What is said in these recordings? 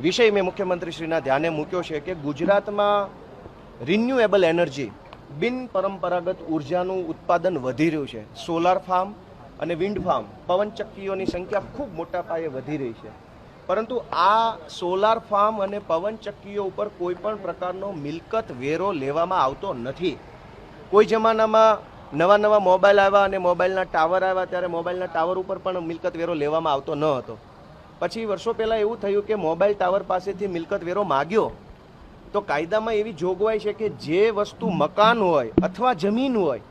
વિષય મેં મુખ્યમંત્રીશ્રીના ધ્યાને મૂક્યો છે કે ગુજરાતમાં રિન્યુએબલ એનર્જી બિન પરંપરાગત ઉર્જાનું ઉત્પાદન વધી રહ્યું છે. સોલાર ફાર્મ અને વિન્ડ ફાર્મ પવનચક્કીઓની સંખ્યા ખૂબ મોટા પાયે વધી રહી છે. પરંતુ આ સોલાર ફાર્મ અને પવનચક્કીઓ ઉપર કોઈ પણ પ્રકારનો મિલકત વેરો લેવામાં આવતો નથી. કોઈ જમાનામાં નવા મોબાઈલ આવ્યા અને મોબાઈલના ટાવર આવ્યા ત્યારે મોબાઈલના ટાવર ઉપર પણ મિલકત વેરો લેવામાં આવતો ન હતો. પછી વર્ષો પહેલાં એવું થયું કે મોબાઈલ ટાવર પાસેથી મિલકત વેરો માગ્યો તો કાયદામાં એવી જોગવાઈ છે કે જે વસ્તુ મકાન હોય અથવા જમીન હોય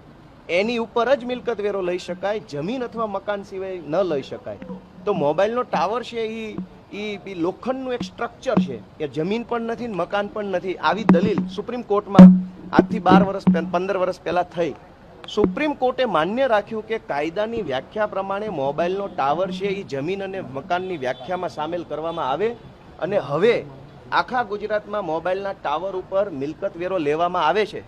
એની ઉપર જ મિલકત વેરો લઈ શકાય, જમીન અથવા મકાન સિવાય ન લઈ શકાય. તો મોબાઈલનો ટાવર છે એ લોખંડનું એક સ્ટ્રક્ચર છે, એ જમીન પણ નથી ને મકાન પણ નથી. આવી દલીલ સુપ્રીમ કોર્ટમાં આજથી 15 વર્ષ પહેલાં થઈ. સુપ્રીમ કોર્ટે માન્ય રાખ્યું કે કાયદાની વ્યાખ્યા પ્રમાણે મોબાઈલનો ટાવર છે એ જમીન અને મકાનની વ્યાખ્યામાં સામેલ કરવામાં આવે. અને હવે આખા ગુજરાતમાં મોબાઈલના ટાવર ઉપર મિલકત વેરો લેવામાં આવે છે,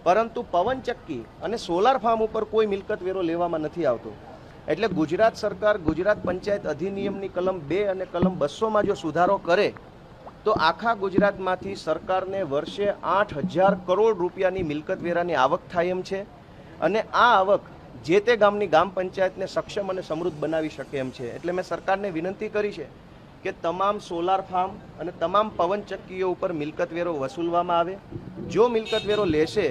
પરંતુ પવનચક્કી અને સોલાર ફાર્મ ઉપર કોઈ મિલકત વેરો લેવામાં નથી આવતો. એટલે ગુજરાત સરકાર ગુજરાત પંચાયત અધિનિયમની કલમ 2 અને કલમ 200માં જો સુધારો કરે તો આખા ગુજરાતમાંથી સરકારને વર્ષે 8,000 કરોડ રૂપિયાની મિલકત વેરાની આવક થાય એમ છે. અને આ આવક જે તે ગામની ગ્રામ પંચાયતને સક્ષમ અને સમૃદ્ધ બનાવી શકે એમ છે. એટલે મેં સરકારને વિનંતી કરી છે કે તમામ સોલાર ફાર્મ અને તમામ પવનચક્કીઓ ઉપર મિલકત વેરો વસૂલવામાં આવે. જો મિલકત વેરો લેશે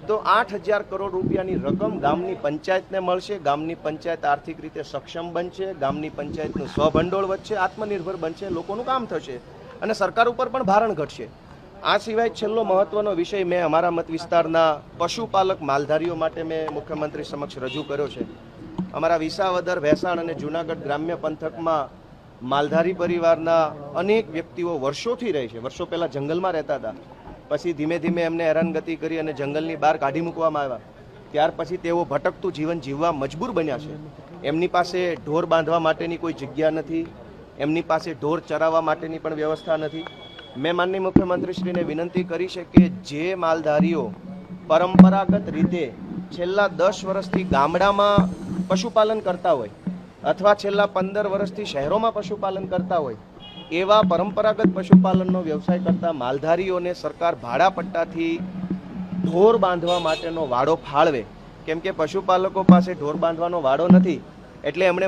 તો 8,000 કરોડ રૂપિયાની રકમ ગામની પંચાયતને મળશે. ગામની પંચાયત આર્થિક રીતે સક્ષમ બનશે, ગામની પંચાયતનું સ્વભંડોળ વધશે, આત્મનિર્ભર બનશે, લોકોનું કામ થશે અને સરકાર ઉપર પણ ભારણ ઘટશે. આ સિવાય છેલ્લો મહત્વનો વિષય મેં અમારા મત વિસ્તારના પશુપાલક માલધારીઓ માટે મેં મુખ્યમંત્રી સમક્ષ રજૂ કર્યો છે. અમારા વિસાવદર, ભેસાણ અને જૂનાગઢ ગ્રામ્ય પંથકમાં માલધારી પરિવારના અનેક વ્યક્તિઓ વર્ષોથી રહે છે. વર્ષો પહેલાં જંગલમાં રહેતા હતા, પછી ધીમે ધીમે એમને હેરાનગતિ કરી અને જંગલની બહાર કાઢી મૂકવામાં આવ્યા. ત્યાર પછી તેઓ ભટકતું જીવન જીવવા મજબૂર બન્યા છે. એમની પાસે ઢોર બાંધવા માટેની કોઈ જગ્યા નથી, એમની પાસે ઢોર ચરાવવા માટેની પણ વ્યવસ્થા નથી. મેં માનનીય મુખ્યમંત્રીશ્રીને વિનંતી કરી છે કે જે માલધારીઓ પરંપરાગત રીતે છેલ્લા 10 વર્ષથી ગામડામાં પશુપાલન કરતા હોય અથવા છેલ્લા 15 વર્ષથી શહેરોમાં પશુપાલન કરતા હોય એવા પરંપરાગત પશુપાલનનો વ્યવસાય કરતા માલધારીઓને સરકાર ભાડા પટ્ટાથી ઢોર બાંધવા માટેનો વાડો ફાળવે. કેમ કે પશુપાલકો પાસે ઢોર બાંધવાનો વાડો નથી એટલે એમણે